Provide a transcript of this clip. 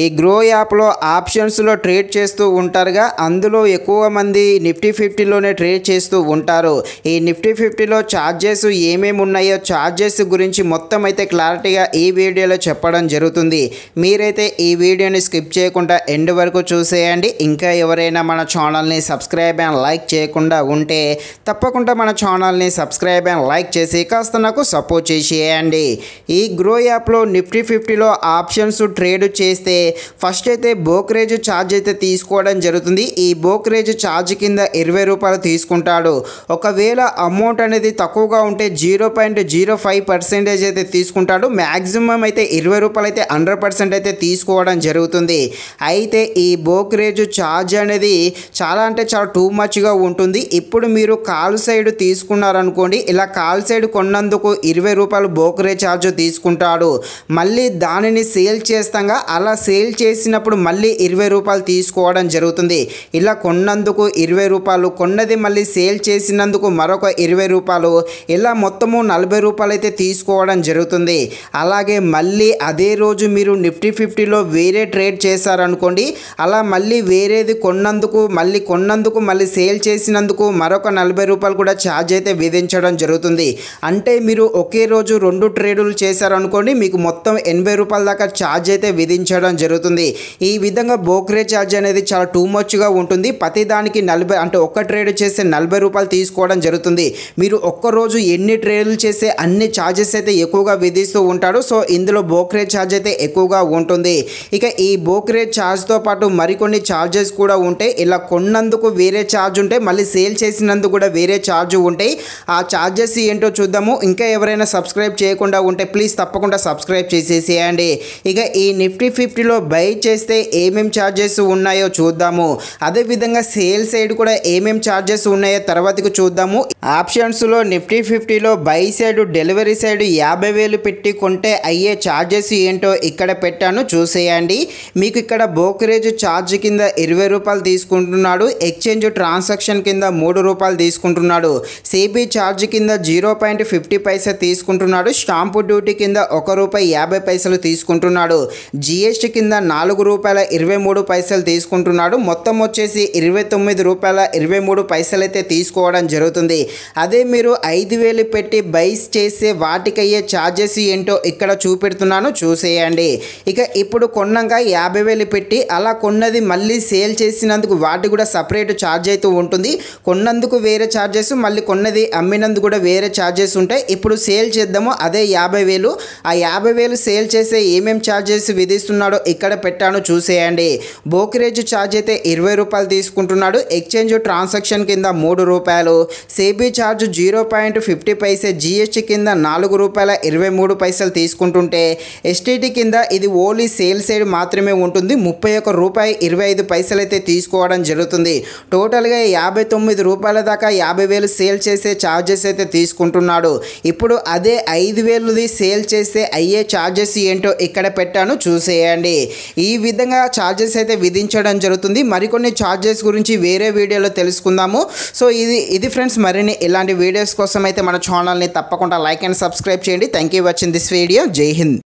ఈ గ్రో యాప్లో ఆప్షన్స్లో ట్రేడ్ చేస్తూ ఉంటారుగా, అందులో ఎక్కువ మంది నిఫ్టీ 50లోనే ట్రేడ్ చేస్తూ ఉంటారు. ఈ నిఫ్టీ 50లో ఛార్జెస్ ఏమేమి ఉన్నాయో ఛార్జెస్ గురించి మొత్తం అయితే క్లారిటీగా ఈ వీడియోలో చెప్పడం జరుగుతుంది. మీరైతే ఈ వీడియోని స్కిప్ చేయకుండా ఎండ్ వరకు చూసేయండి. ఇంకా ఎవరైనా మన ఛానల్ని సబ్స్క్రైబ్ అండ్ లైక్ చేయకుండా ఉంటే తప్పకుండా మన ఛానల్ని సబ్స్క్రైబ్ అండ్ లైక్ చేసి కాస్త నాకు సపోర్ట్ చేసేయండి. ఈ గ్రో యాప్లో నిఫ్టీ 50లో ఆప్షన్స్ ట్రేడ్ చేస్తే ఫస్ట్ అయితే బ్రోకరేజ్ ఛార్జ్ అయితే తీసుకోవడం జరుగుతుంది. ఈ బ్రోకరేజ్ ఛార్జ్ కింద 20 రూపాయలు తీసుకుంటాడు. ఒకవేళ అమౌంట్ అనేది తక్కువగా ఉంటే 0.05% అయితే తీసుకుంటాడు. మ్యాక్సిమం అయితే 20 రూపాయలు అయితే 100% అయితే తీసుకోవడం జరుగుతుంది. అయితే ఈ బ్రోకరేజ్ ఛార్జ్ అనేది చాలా అంటే చాలా టూ మచ్గా ఉంటుంది. ఇప్పుడు మీరు కాల్ సైడ్ తీసుకున్నారనుకోండి, ఇలా కాల్ సైడ్ కొన్నందుకు 20 రూపాయలు బ్రోకరేజ్ ఛార్జ్ తీసుకుంటాడు. మళ్ళీ దానిని సేల్ చేస్తాగా, అలా సేల్ చేసినప్పుడు మళ్ళీ 20 రూపాయలు తీసుకోవడం జరుగుతుంది. ఇలా కొన్నందుకు 20 రూపాయలు, కొన్నది మళ్ళీ సేల్ చేసినందుకు మరొక 20 రూపాయలు, ఇలా మొత్తము 40 రూపాయలు అయితే తీసుకోవడం జరుగుతుంది. అలాగే మళ్ళీ అదే రోజు మీరు నిఫ్టీ 50లో వేరే ట్రేడ్ చేశారనుకోండి, అలా మళ్ళీ వేరేది కొన్నందుకు మళ్ళీ సేల్ చేసినందుకు మరొక 40 రూపాయలు కూడా ఛార్జ్ అయితే విధించడం జరుగుతుంది. అంటే మీరు ఒకే రోజు 2 ట్రేడులు చేశారనుకోండి, మీకు మొత్తం 80 రూపాయల దాకా ఛార్జ్ అయితే విధించడం జరుగుతుంది. ఈ విధంగా బ్రోకరేజ్ ఛార్జ్ అనేది చాలా టూ మచ్గా ఉంటుంది. ప్రతి దానికి 40 అంటే ఒక్క ట్రేడ్ చేస్తే 40 రూపాయలు తీసుకోవడం జరుగుతుంది. మీరు ఒక్కరోజు ఎన్ని ట్రేడ్లు చేస్తే అన్ని ఛార్జెస్ అయితే ఎక్కువగా విధిస్తూ ఉంటాడు. సో ఇందులో బ్రోకరేజ్ ఛార్జ్ అయితే ఎక్కువగా ఉంటుంది. ఇక ఈ బ్రోకరేజ్ ఛార్జ్తో పాటు మరికొన్ని ఛార్జెస్ కూడా ఉంటాయి. ఇలా కొన్నందుకు వేరే ఛార్జ్ ఉంటాయి, మళ్ళీ సేల్ చేసినందుకు కూడా వేరే ఛార్జ్ ఉంటాయి. ఆ ఛార్జెస్ ఏంటో చూద్దాము. ఇంకా ఎవరైనా సబ్స్క్రైబ్ చేయకుండా ఉంటే ప్లీజ్ తప్పకుండా సబ్స్క్రైబ్ చేసేసేయండి. ఇక ఈ నిఫ్టీ 50లో బై చేస్తే ఏమేం ఛార్జెస్ ఉన్నాయో చూద్దాము. అదేవిధంగా సేల్ సైడ్ కూడా ఏమేం ఛార్జెస్ ఉన్నాయో తర్వాతకు చూద్దాము. ఆప్షన్స్లో నిఫ్టీ 50లో బై సైడ్, డెలివరీ సైడ్ 50,000 పెట్టి కొంటే అయ్యే ఛార్జెస్ ఏంటో ఇక్కడ పెట్టాను, చూసేయండి. మీకు ఇక్కడ బ్రోకరేజ్ ఛార్జ్ కింద 20 రూపాయలు తీసుకుంటున్నాడు. ఎక్స్చేంజ్ ట్రాన్సాక్షన్ కింద 3 రూపాయలు తీసుకుంటున్నాడు. సిబి ఛార్జ్ కింద 0.50 తీసుకుంటున్నాడు. స్టాంపు డ్యూటీ కింద ₹1.50 తీసుకుంటున్నాడు. జిఎస్టీ కింద ₹4.23 తీసుకుంటున్నాడు. మొత్తం వచ్చేసి ₹29.23 అయితే తీసుకోవడం జరుగుతుంది. అదే మీరు 5,000 పెట్టి బైస్ చేసే వాటికయ్యే ఛార్జెస్ ఏంటో ఇక్కడ చూపెడుతున్నాను, చూసేయండి. ఇక ఇప్పుడు కొన్నాక 50,000 పెట్టి అలా కొన్నది మళ్ళీ సేల్ చేసినందుకు వాటి కూడా సపరేట్ ఛార్జ్ అయితే ఉంటుంది. కొన్నందుకు వేరే ఛార్జెస్, మళ్ళీ కొన్నది అమ్మినందుకు కూడా వేరే ఛార్జెస్ ఉంటాయి. ఇప్పుడు సేల్ చేద్దాము. అదే 50,000, ఆ 50,000 సేల్ చేసే ఏమేం ఛార్జెస్ విధిస్తున్నాడో ఇక్కడ పెట్టాను, చూసేయండి. బ్రోకరేజ్ ఛార్జ్ అయితే 20 రూపాయలు తీసుకుంటున్నాడు. ఎక్స్చేంజ్ ట్రాన్సాక్షన్ కింద 3 రూపాయలు. సేబీ ఛార్జ్ 0.50, జిఎస్టీ కింద ₹4.23 తీసుకుంటుంటే ఎస్టీటీ కింద ఇది ఓన్లీ సేల్ సైడ్ మాత్రమే ఉంటుంది, ₹31.25 అయితే తీసుకోవడం జరుగుతుంది. టోటల్గా 59 రూపాయల దాకా 50,000 సేల్ చేసే ఛార్జెస్ అయితే తీసుకుంటున్నాడు. ఇప్పుడు అదే 5,000ది సేల్ చేస్తే అయ్యే ఛార్జెస్ ఏంటో ఇక్కడ పెట్టాను, చూసేయండి. ఈ విధంగా ఛార్జెస్ అయితే విధించడం జరుగుతుంది. మరికొన్ని ఛార్జెస్ గురించి వేరే వీడియోలో తెలుసుకుందాము. సో ఇది ఫ్రెండ్స్, మరిన్ని ఇలాంటి వీడియోస్ కోసం అయితే మన ఛానల్ని తప్పకుండా లైక్ అండ్ సబ్స్క్రైబ్ చేయండి. Thank you watching this video. జై హింద్.